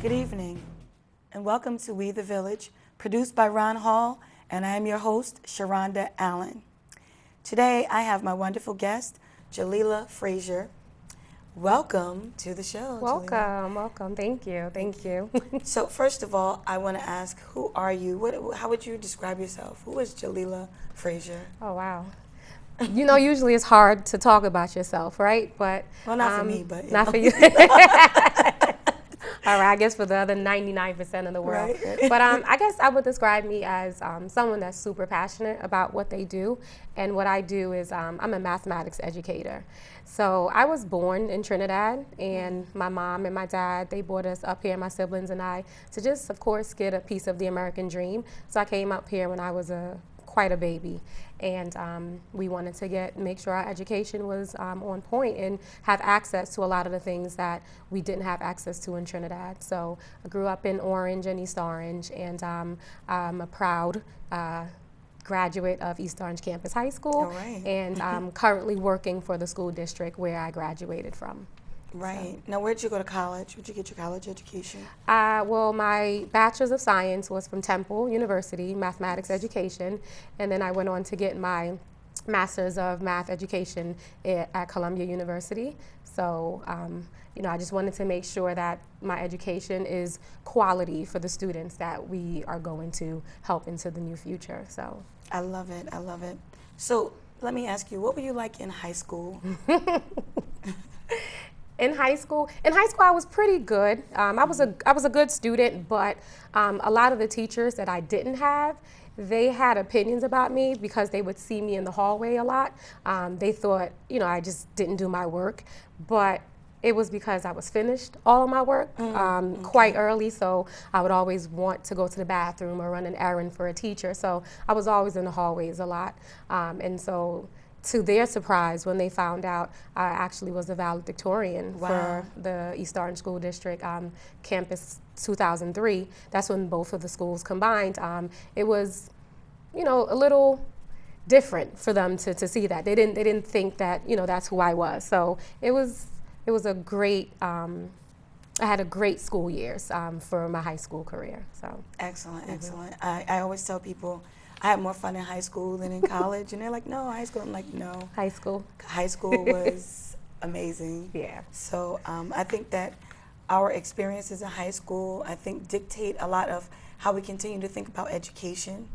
Good evening, and welcome to We the Village, produced by Ron Hall, and I am your host, Sharonda Allen. Today, I have my wonderful guest, Jaliyla Fraser. Welcome to the show, Jaliyla. Welcome. Thank you. So, first of all, I want to ask, who are you? How would you describe yourself? Who is Jaliyla Fraser? Oh, wow. You know, usually it's hard to talk about yourself, right? But Well, not for me, but not for you. All right, I guess for the other 99% of the world. Right. But I guess I would describe me as someone that's super passionate about what they do. And what I do is I'm a mathematics educator. So I was born in Trinidad, and my mom and my dad, they brought us up here, my siblings and I, to just, of course, get a piece of the American dream. So I came up here when I was quite a baby, and we wanted to make sure our education was on point and have access to a lot of the things that we didn't have access to in Trinidad. So I grew up in Orange and East Orange, and I'm a proud graduate of East Orange Campus High School, right. And I'm currently working for the school district where I graduated from. Right. So. Now, where'd you go to college? Where'd you get your college education? Well, my Bachelor's of Science was from Temple University, Mathematics Education, and then I went on to get my Master's of Math Education at Columbia University. So, I just wanted to make sure that my education is quality for the students that we are going to help into the new future. So, I love it. So, let me ask you, what were you like in high school? In high school, I was pretty good. I was a good student, but a lot of the teachers that I didn't have, they had opinions about me because they would see me in the hallway a lot. They thought, I just didn't do my work, but it was because I was finished all of my work quite early, so I would always want to go to the bathroom or run an errand for a teacher. So I was always in the hallways a lot, and so. To their surprise, when they found out I actually was a valedictorian for the East Orange School District Campus 2003, that's when both of the schools combined. It was, a little different for them to see that. They didn't think that, that's who I was. So it was a great. I had a great school years for my high school career. So excellent. I always tell people, I had more fun in high school than in college, and they're like, no, high school. I'm like, no. High school was amazing. Yeah. So I think that our experiences in high school, dictate a lot of how we continue to think about education.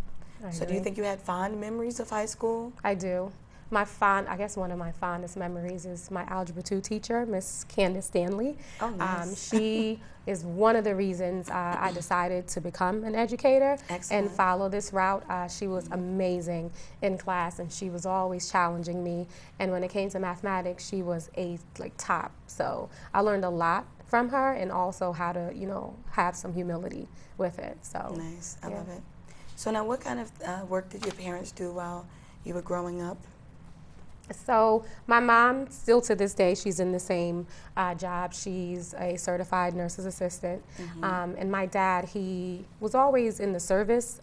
So do you think you had fond memories of high school? I do. I guess one of my fondest memories is my Algebra 2 teacher, Miss Candace Stanley. Oh, nice. She is one of the reasons I decided to become an educator. Excellent. And follow this route. She was amazing in class, and she was always challenging me. And when it came to mathematics, she was top. So I learned a lot from her, and also how to, have some humility with it. So nice. I love it. So now, what kind of work did your parents do while you were growing up? So my mom, still to this day, she's in the same job. She's a certified nurse's assistant. Mm-hmm. And my dad, he was always in the service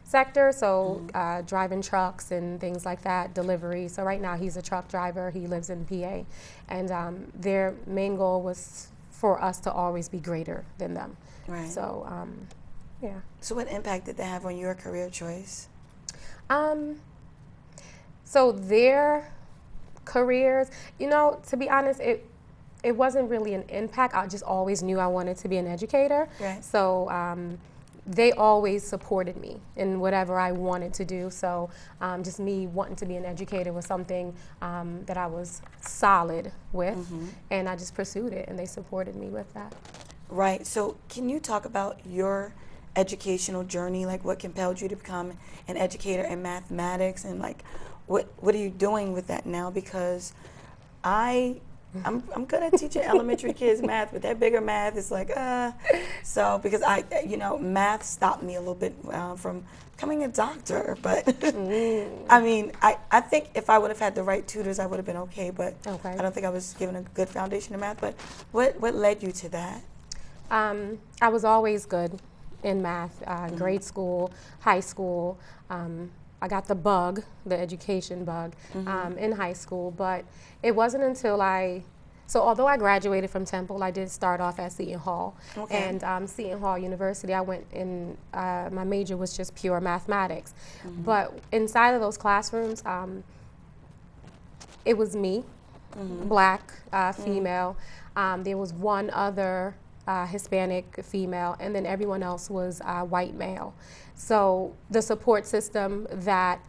sector, so driving trucks and things like that, delivery. So right now he's a truck driver. He lives in PA. And their main goal was for us to always be greater than them. Right. So, yeah. So what impact did that have on your career choice? So their careers, to be honest, it wasn't really an impact. I just always knew I wanted to be an educator. Right. So they always supported me in whatever I wanted to do. So just me wanting to be an educator was something that I was solid with, and I just pursued it, and they supported me with that. Right. So can you talk about your educational journey, like what compelled you to become an educator in mathematics, and what are you doing with that now? Because I'm good at teaching elementary kids math, but that bigger math is so because math stopped me a little bit from becoming a doctor. But I think if I would have had the right tutors, I would have been okay. But I don't think I was given a good foundation in math. But what led you to that? I was always good in math, grade school, high school. I got the education bug in high school, but it wasn't until I So although I graduated from Temple, I did start off at Seton Hall. Okay. And Seton Hall University, I went in, my major was just pure mathematics. But inside of those classrooms, it was me, black, female. There was one other Hispanic female, and then everyone else was white male. So the support system that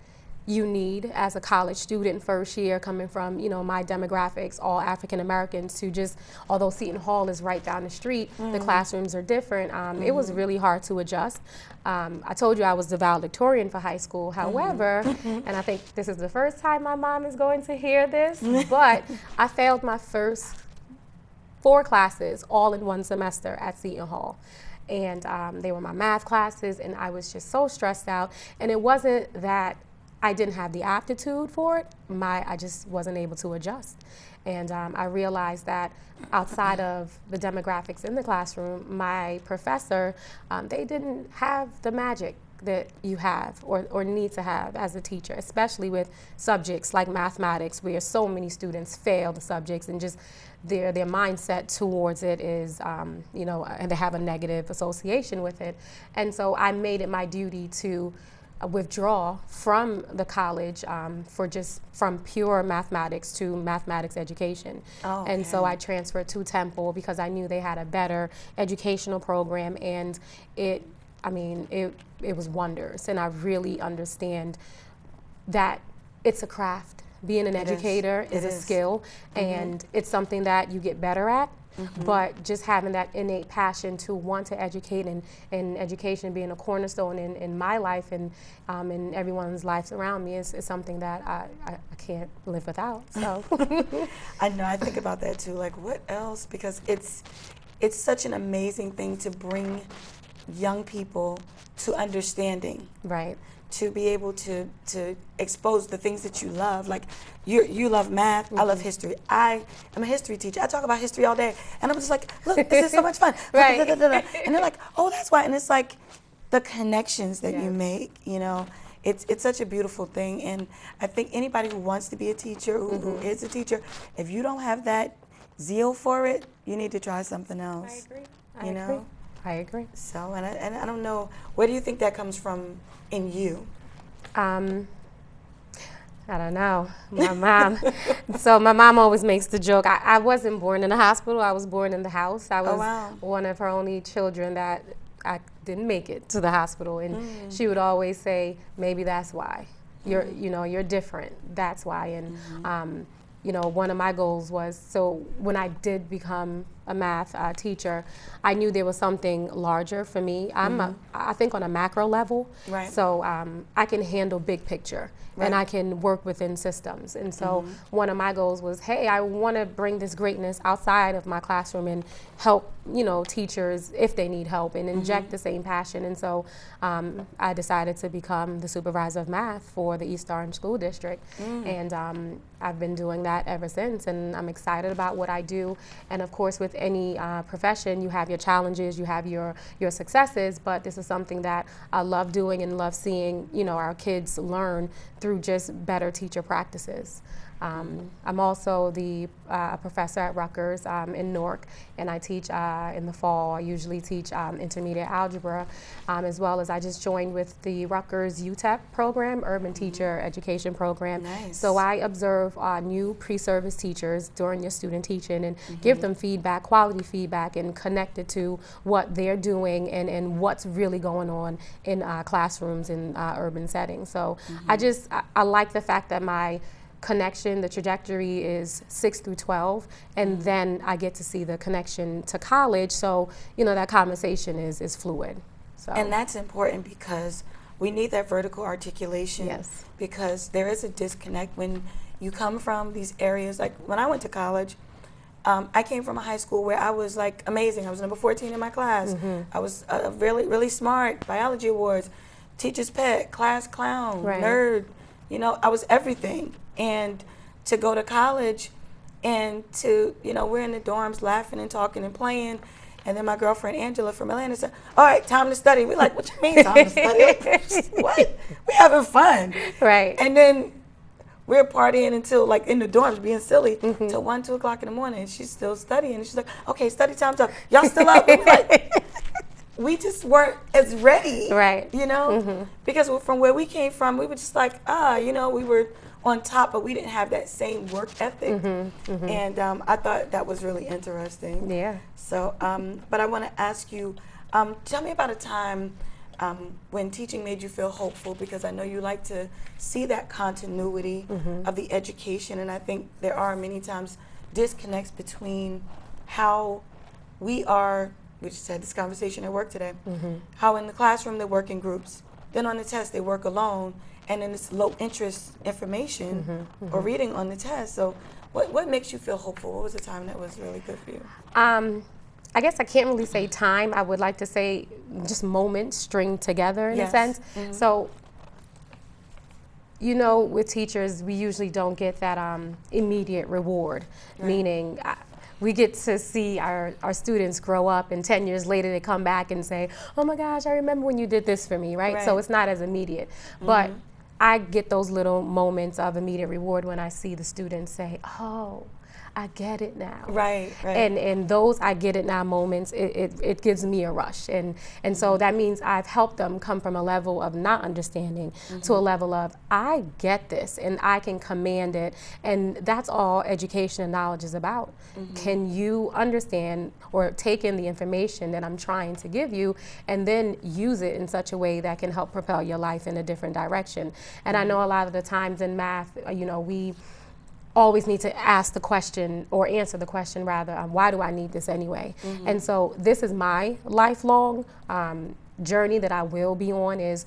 you need as a college student first year, coming from, you know, my demographics, all African Americans, to just, although Seton Hall is right down the street, the classrooms are different. It was really hard to adjust. I told you I was the valedictorian for high school. However, and I think this is the first time my mom is going to hear this, but I failed my first 4 classes all in one semester at Seton Hall. And they were my math classes, and I was just so stressed out. And it wasn't that I didn't have the aptitude for it, I just wasn't able to adjust. And I realized that outside of the demographics in the classroom, my professor, they didn't have the magic that you have or need to have as a teacher, especially with subjects like mathematics, where so many students fail the subjects, and just their mindset towards it is, you know, and they have a negative association with it. And so I made it my duty to withdraw from the college from pure mathematics to mathematics education. Oh, okay. And so I transferred to Temple because I knew they had a better educational program, and it was wonders. And I really understand that it's a craft. Being an educator is a skill, and it's something that you get better at. But just having that innate passion to want to educate, and education being a cornerstone in my life and in everyone's lives around me is something that I can't live without. So I know, I think about that too. Like, what else? Because it's such an amazing thing to bring young people to understanding. Right. To be able to expose the things that you love. Like, you love math, I love history. I am a history teacher. I talk about history all day. And I'm just like, look, this is so much fun. Right. And they're like, oh, that's why. And it's like the connections that you make, you know. It's such a beautiful thing. And I think anybody who wants to be a teacher, who is a teacher, if you don't have that zeal for it, you need to try something else. I agree. I agree. So, and I don't know, where do you think that comes from in you? I don't know. My mom. So my mom always makes the joke. I wasn't born in a hospital. I was born in the house. I was one of her only children that I didn't make it to the hospital, and she would always say, maybe that's why. You're different. That's why. And you know, one of my goals was, so when I did become a math teacher, I knew there was something larger for me. I think on a macro level. Right. So I can handle big picture. Right. And I can work within systems. And so one of my goals was, hey, I want to bring this greatness outside of my classroom and help, you know, teachers if they need help, and inject the same passion. And so I decided to become the supervisor of math for the East Orange School District. And I've been doing that ever since, and I'm excited about what I do. And of course, with any profession, you have your challenges, you have your successes, but this is something that I love doing and love seeing, you know, our kids learn through just better teacher practices. I'm also the professor at Rutgers in Newark, and I teach in the fall. I usually teach intermediate algebra, as well as I just joined with the Rutgers UTEP program, Urban Teacher Education Program. Nice. So I observe new pre-service teachers during your student teaching and give them feedback, quality feedback, and connect it to what they're doing and what's really going on in classrooms in urban settings. So I like the fact that my connection, the trajectory is 6 through 12, and then I get to see the connection to college, so you know that conversation is fluid. So. And that's important because we need that vertical articulation. Yes. Because there is a disconnect when you come from these areas. Like when I went to college, I came from a high school where I was like amazing. I was number 14 in my class. I was really, really smart, biology awards, teacher's pet, class clown, nerd. You know, I was everything. And to go to college and to, you know, we're in the dorms laughing and talking and playing. And then my girlfriend Angela from Atlanta said, all right, time to study. We're like, what you mean time to study? Like, what? We're having fun. Right. And then we're partying until like in the dorms being silly till 1, 2 o'clock in the morning, and she's still studying. And she's like, okay, study time's up. Y'all still up? And we're like, we just weren't as ready, Right. you know, because from where we came from, we were just like, you know, we were on top, but we didn't have that same work ethic. And I thought that was really interesting. Yeah. So, but I want to ask you, tell me about a time when teaching made you feel hopeful, because I know you like to see that continuity of the education, and I think there are many times disconnects between how we are, we just had this conversation at work today, how in the classroom they work in groups, then on the test they work alone, and then it's low interest information or reading on the test. So what makes you feel hopeful? What was the time that was really good for you? I guess I can't really say time. I would like to say just moments stringed together in a sense. So, you know, with teachers, we usually don't get that immediate reward, meaning we get to see our students grow up, and 10 years later they come back and say, oh my gosh, I remember when you did this for me, right? So it's not as immediate. But I get those little moments of immediate reward when I see the students say, oh, I get it now. Right. And those I get it now moments, it gives me a rush. And so that means I've helped them come from a level of not understanding to a level of, I get this and I can command it. And that's all education and knowledge is about. Can you understand or take in the information that I'm trying to give you and then use it in such a way that can help propel your life in a different direction? And I know a lot of the times in math, you know, we always need to ask the question, or answer the question rather, why do I need this anyway? And so this is my lifelong journey that I will be on, is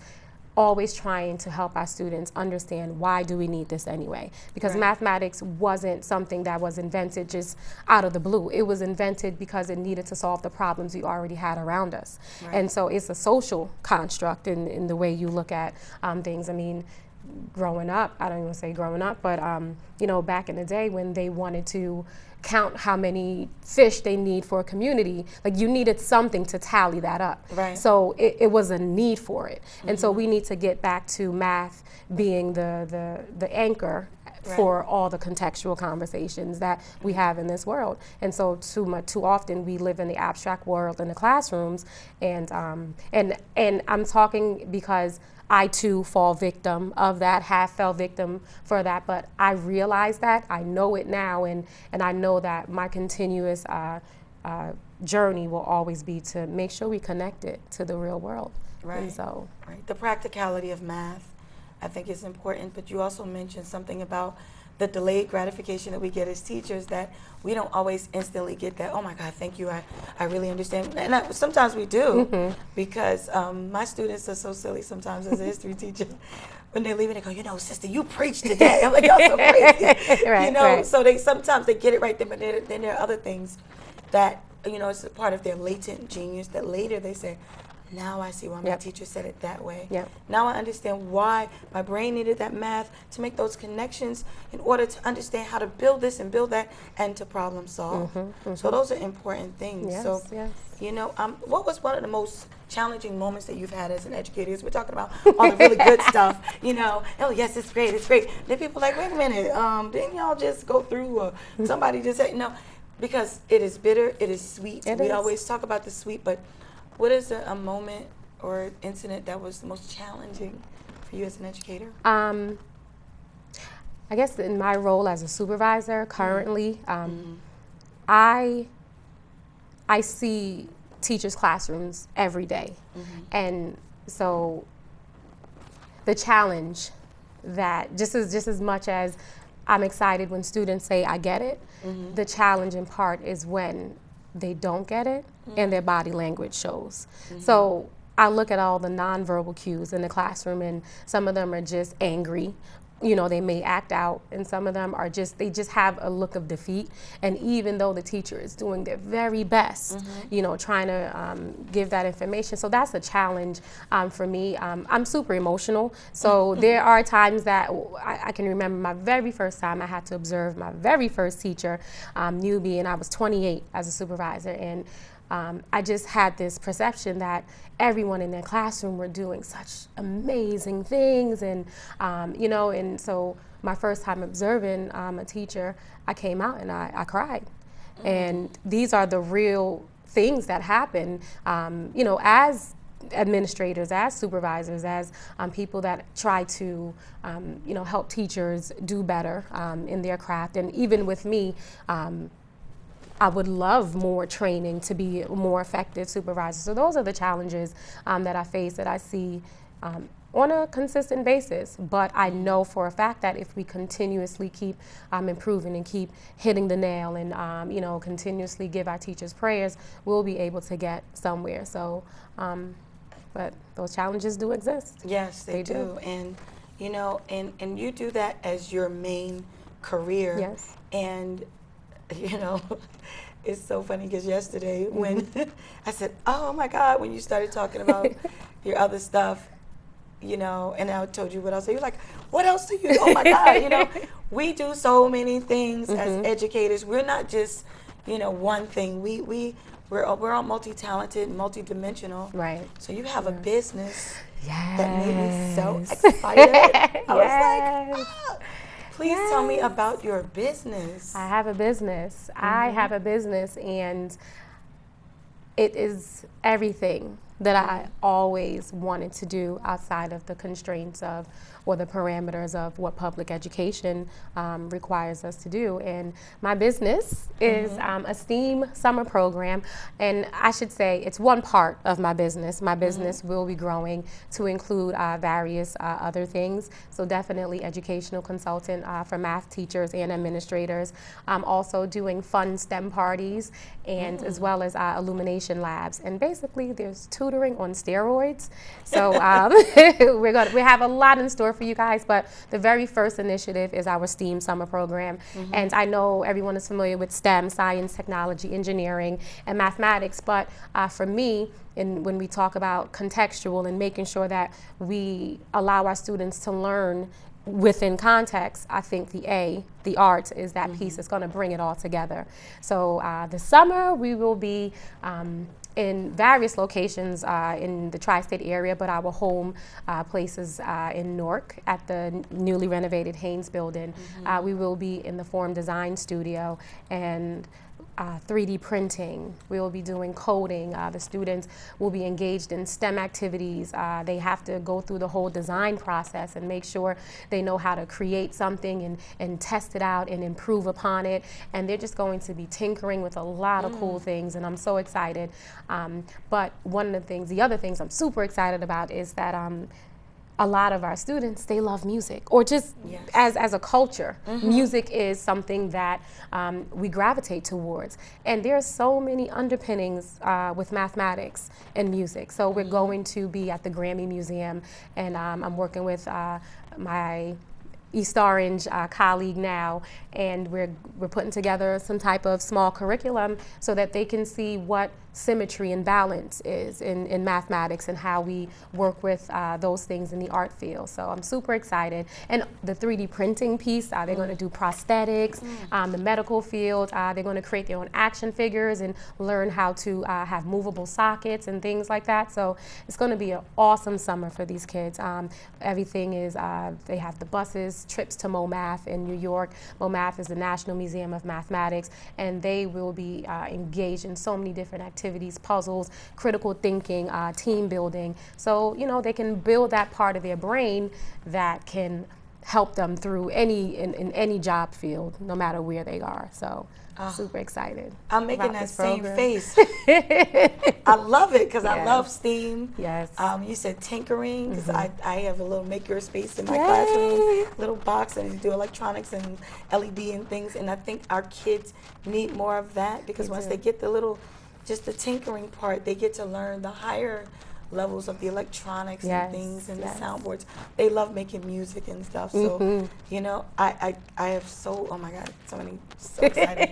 always trying to help our students understand, why do we need this anyway? Because mathematics wasn't something that was invented just out of the blue. It was invented because it needed to solve the problems we already had around us. And so it's a social construct in the way you look at things. I mean, growing up, I don't even say growing up, but you know, back in the day when they wanted to count how many fish they need for a community, like you needed something to tally that up. So it was a need for it. And so we need to get back to math being the anchor for all the contextual conversations that we have in this world. And so too often we live in the abstract world in the classrooms, and I'm talking because I too fall victim of that, have fell victim for that, but I realize that, I know it now, and I know that my continuous journey will always be to make sure we connect it to the real world. And so, the practicality of math, I think, is important, but you also mentioned something about the delayed gratification that we get as teachers, that we don't always instantly get that, oh my God, thank you, I really understand. And sometimes we do, because my students are so silly sometimes as a history teacher. When they're leaving, they go, you know, sister, you preached today. I'm like, y'all so crazy. You know, so sometimes they get it right there, but then there are other things that, you know, it's a part of their latent genius that later they say, now I see why my teacher said it that way. Now I understand why my brain needed that math to make those connections in order to understand how to build this and build that and to problem solve. So those are important things. You know, what was one of the most challenging moments that you've had as an educator? We're talking about all the really good stuff, you know. Oh yes, it's great, it's great. Then people are like, wait a minute, didn't y'all just go through, or somebody just said, no, because it is bitter, it is sweet. We always talk about the sweet, but what is a moment or incident that was the most challenging for you as an educator? I guess in my role as a supervisor currently, I see teachers' classrooms every day. And so the challenge that just as much as I'm excited when students say, I get it, the challenge in part is when they don't get it and their body language shows. So I look at all the nonverbal cues in the classroom, and some of them are just angry. You know, they may act out, and some of them are they just have a look of defeat. And even though the teacher is doing their very best, you know, trying to give that information. So that's a challenge for me. I'm super emotional. So there are times that I can remember my very first time I had to observe my very first teacher, newbie, and I was 28 as a supervisor. And I just had this perception that everyone in their classroom were doing such amazing things, and and so my first time observing a teacher, I came out and I cried. And these are the real things that happen, as administrators, as supervisors, as people that try to, help teachers do better in their craft. And even with me, I would love more training to be a more effective supervisor. So those are the challenges that I face, that I see on a consistent basis. But I know for a fact that if we continuously keep improving and keep hitting the nail and continuously give our teachers prayers, we'll be able to get somewhere. So, but those challenges do exist. Yes, they do. And and you do that as your main career. Yes. And it's so funny because yesterday when I said, oh my God, when you started talking about your other stuff, and I told you what else. You're like, what else do you do? Oh my God, we do so many things as educators. We're not just, one thing. We're all multi-talented, multi-dimensional. Right. So you have a business Yes. that made me so excited. I was like, please tell me about your business. I have a business. I have a business, and it is everything that I always wanted to do outside of the constraints of, or the parameters of, what public education requires us to do. And my business is a STEAM summer program, and I should say it's one part of my business. My business will be growing to include various other things. So definitely educational consultant for math teachers and administrators. I'm also doing fun STEM parties, and as well as illumination labs. And basically there's tutoring on steroids. So we have a lot in store for you guys, but the very first initiative is our STEAM summer program. And I know everyone is familiar with STEM, science, technology, engineering, and mathematics, but for me, when we talk about contextual and making sure that we allow our students to learn within context, I think the art is that piece that's going to bring it all together. So this summer we will be in various locations in the tri-state area, but our home places in Newark at the newly renovated Haynes building. We will be in the Form Design Studio and 3D printing. We will be doing coding. The students will be engaged in STEM activities. They have to go through the whole design process and make sure they know how to create something and test it out and improve upon it. And they're just going to be tinkering with a lot of cool things, and I'm so excited. But the other things I'm super excited about is that a lot of our students, they love music, or just as a culture. Music is something that we gravitate towards. And there's so many underpinnings with mathematics and music. So we're going to be at the Grammy Museum, and I'm working with my East Orange colleague now, and we're putting together some type of small curriculum so that they can see what symmetry and balance is in mathematics and how we work with those things in the art field. So I'm super excited. And the 3D printing piece, they're going to do prosthetics, the medical field, they're going to create their own action figures and learn how to have movable sockets and things like that. So it's going to be an awesome summer for these kids. Everything is, they have the buses, trips to MoMath in New York. MoMath is the National Museum of Mathematics, and they will be engaged in so many different activities, puzzles, critical thinking, team building. So, they can build that part of their brain that can help them through in any job field, no matter where they are. So super excited. I'm making that same face. I love it because I love STEAM. Yes. You said tinkering, because I have a little maker space in my classroom, little box, and you do electronics and LED and things. And I think our kids need more of that, because once they get just the tinkering part, they get to learn the higher levels of the electronics and things and the soundboards. They love making music and stuff. So, I have oh my God, so excited.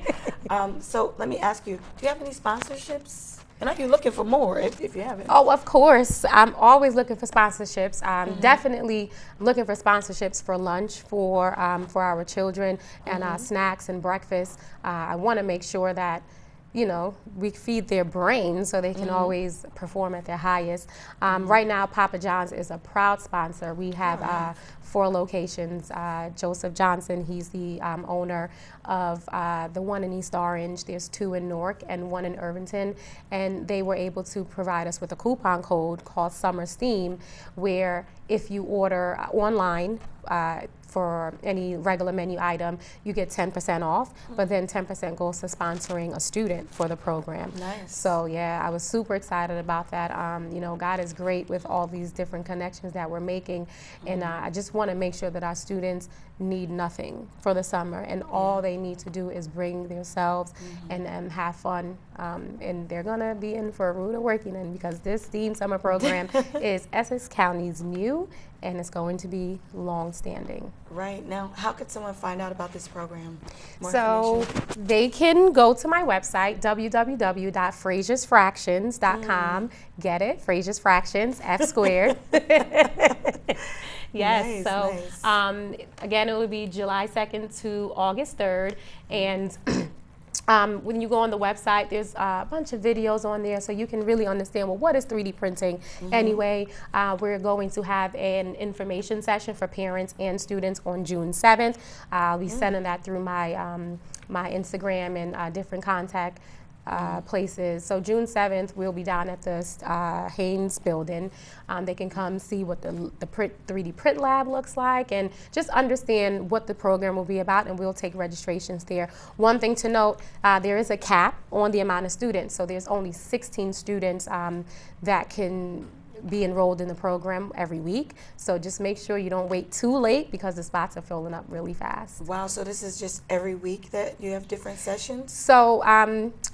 So let me ask you, do you have any sponsorships? And are you looking for more if you haven't? Oh, of course. I'm always looking for sponsorships. I'm definitely looking for sponsorships for lunch for our children and snacks and breakfast. I want to make sure that we feed their brains so they can always perform at their highest. Right now, Papa John's is a proud sponsor. We have 4 locations. Joseph Johnson, he's the owner of the one in East Orange. There's 2 in Newark and 1 in Irvington. And they were able to provide us with a coupon code called Summer Steam, where if you order online, for any regular menu item, you get 10% off, but then 10% goes to sponsoring a student for the program. Nice. So yeah, I was super excited about that. God is great with all these different connections that we're making, and I just want to make sure that our students need nothing for the summer, and all they need to do is bring themselves and have fun, and they're gonna be in for a rude awakening, because this STEAM summer program is Essex County's new, and it's going to be long-standing. Right. Now, how could someone find out about this program? More So information? they can go to my website, www.frasersfractions.com. Get it? Fraser's Fractions, F squared. Yes. Nice, so again, it will be July 2nd to August 3rd. And when you go on the website, there's a bunch of videos on there, so you can really understand, well, what is 3D printing? Anyway, we're going to have an information session for parents and students on June 7th. I'll be sending that through my my Instagram and different contact places. So June 7th, we'll be down at the Haynes building. They can come see what the 3D print lab looks like and just understand what the program will be about, and we'll take registrations there. One thing to note, there is a cap on the amount of students, so there's only 16 students that can be enrolled in the program every week. So just make sure you don't wait too late, because the spots are filling up really fast. Wow, so this is just every week that you have different sessions? So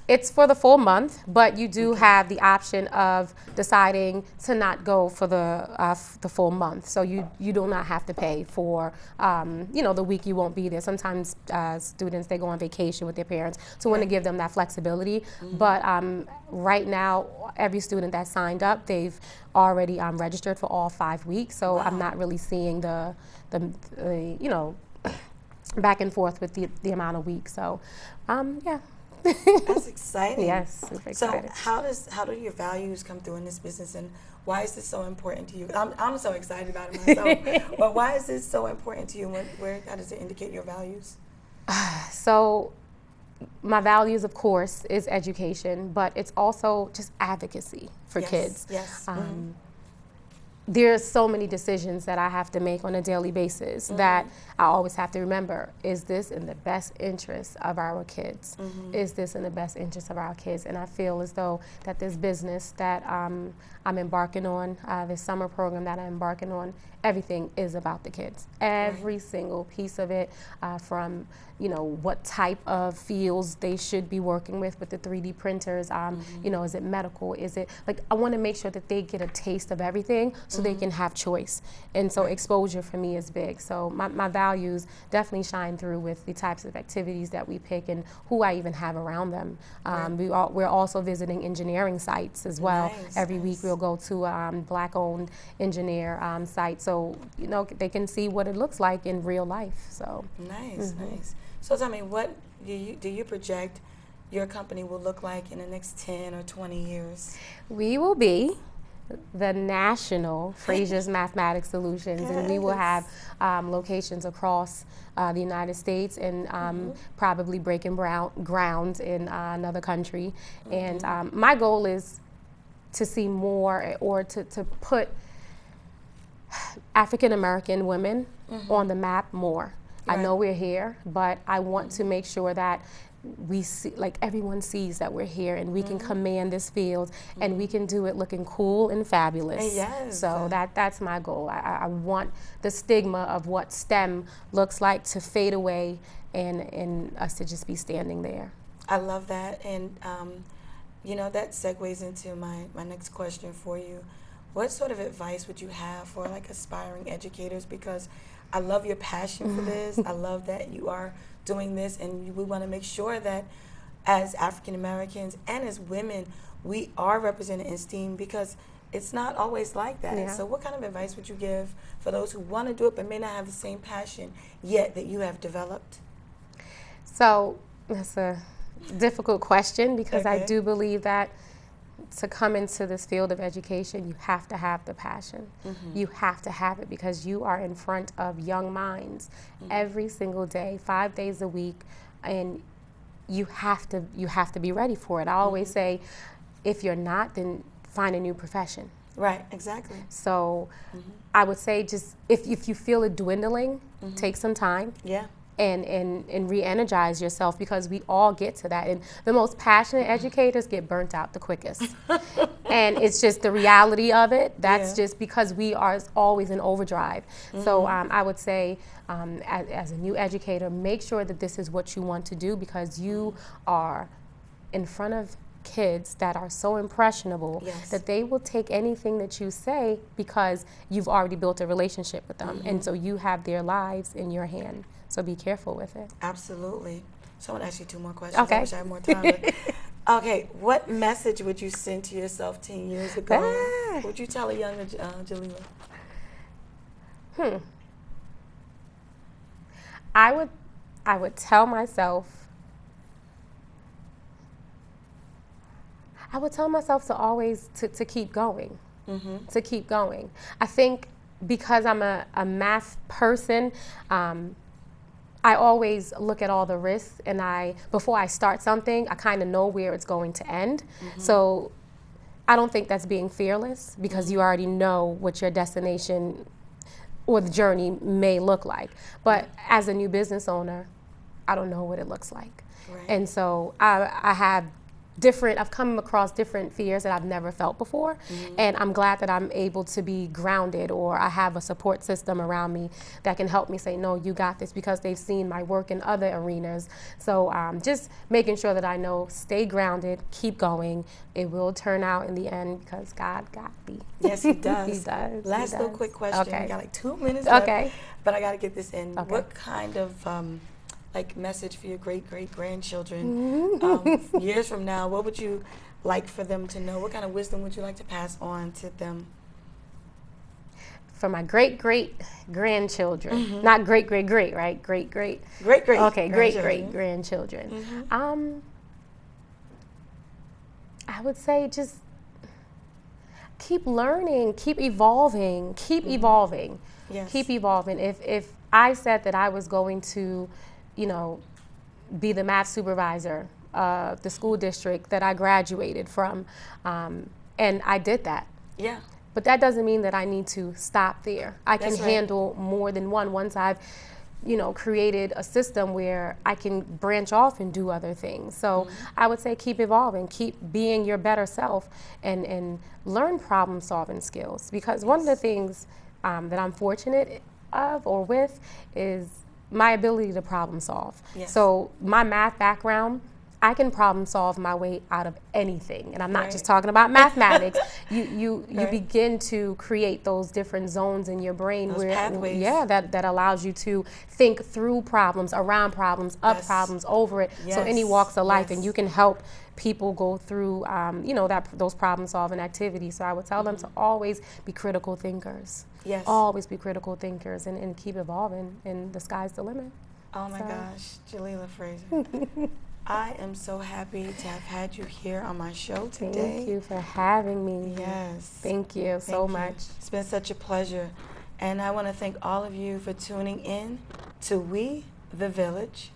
it's for the full month, but you do have the option of deciding to not go for the full month. So you do not have to pay for the week you won't be there. Sometimes students, they go on vacation with their parents, so we want to give them that flexibility. But right now, every student that signed up, they've already registered for all 5 weeks. So I'm not really seeing the back and forth with the amount of weeks. So yeah. That's exciting. Yes, super excited. So how do your values come through in this business, and why is this so important to you? I'm so excited about it myself. But why is this so important to you? How does it indicate your values? So my values, of course, is education, but it's also just advocacy for kids. Yes. There's so many decisions that I have to make on a daily basis that I always have to remember, is this in the best interest of our kids? Is this in the best interest of our kids? And I feel as though that this business that I'm embarking on, this summer program that I'm embarking on, everything is about the kids. Every single piece of it, from what type of fields they should be working with the 3D printers. Is it medical? Is it I want to make sure that they get a taste of everything so they can have choice. And so exposure for me is big. So my values definitely shine through with the types of activities that we pick and who I even have around them. We're also visiting engineering sites as well. Every week we'll go to Black-owned engineer site, so they can see what it looks like in real life. So nice. So tell me, what do you project your company will look like in the next 10 or 20 years? We will be the national Fraser's Mathematics Solutions, and we will have locations across the United States and probably breaking ground in another country. And my goal is to see more, or to put African American women on the map more. I know we're here, but I want to make sure that we see, everyone sees that we're here, and we can command this field, and we can do it looking cool and fabulous. Yes. So that's my goal. I want the stigma of what STEM looks like to fade away, and us to just be standing there. I love that, and that segues into my next question for you. What sort of advice would you have for aspiring educators? Because I love your passion for this. I love that you are doing this, and we want to make sure that as African Americans and as women, we are represented in STEAM, because it's not always like that. Yeah. So what kind of advice would you give for those who want to do it but may not have the same passion yet that you have developed? So that's a difficult question because I Okay. do believe that to come into this field of education, you have to have the passion. You have to have it because you are in front of young minds every single day, 5 days a week, and you have to be ready for it. I always say, if you're not, then find a new profession. Right, exactly. So I would say just if you feel it dwindling, take some time. Yeah. And re-energize yourself because we all get to that. And the most passionate educators get burnt out the quickest. And it's just the reality of it. That's just because we are always in overdrive. So I would say as a new educator, make sure that this is what you want to do because you are in front of kids that are so impressionable that they will take anything that you say because you've already built a relationship with them. And so you have their lives in your hand. So be careful with it. Absolutely. So I want to ask you 2 more questions. Okay. I wish I had more time. But, okay. What message would you send to yourself 10 years ago? What would you tell a younger Jaliyla? I would tell myself. I would tell myself to always to keep going. To keep going. I think because I'm a math person. I always look at all the risks, and before I start something, I kind of know where it's going to end. So I don't think that's being fearless because you already know what your destination or the journey may look like. But as a new business owner, I don't know what it looks like. Right. And so I've come across different fears that I've never felt before, and I'm glad that I'm able to be grounded, or I have a support system around me that can help me say, no, you got this, because they've seen my work in other arenas. So just making sure that I know, stay grounded, keep going. It will turn out in the end because God got me. Yes, He does. He does. Last He little does. quick question. Okay. We got like 2 minutes left. Okay. But I got to get this in. Okay. What kind of message for your great-great-grandchildren years from now? What would you like for them to know? What kind of wisdom would you like to pass on to them? For my great-great-grandchildren, not great-great-great, right? Great-great. Great-great. Okay, great-great-grandchildren. I would say just keep learning, keep evolving, keep evolving. Yes. Keep evolving. If I said that I was going to, be the math supervisor of the school district that I graduated from, and I did that. Yeah. But that doesn't mean that I need to stop there. I can That's right. handle more than one once I've, created a system where I can branch off and do other things. So I would say keep evolving, keep being your better self, and learn problem solving skills. Because one of the things that I'm fortunate of or with is my ability to problem solve. Yes. So my math background, I can problem solve my way out of anything, and I'm not just talking about mathematics. You begin to create those different zones in your brain, those pathways. that allows you to think through problems, around problems, up problems, over it. So any walks of life, and you can help people go through those problem solving activities. So I would tell them to always be critical thinkers. Yes. Always be critical thinkers and keep evolving, and the sky's the limit. Oh my gosh, Jaliyla Fraser. I am so happy to have had you here on my show today. Thank you for having me. Yes. Thank you so much. It's been such a pleasure. And I want to thank all of you for tuning in to We, the Village.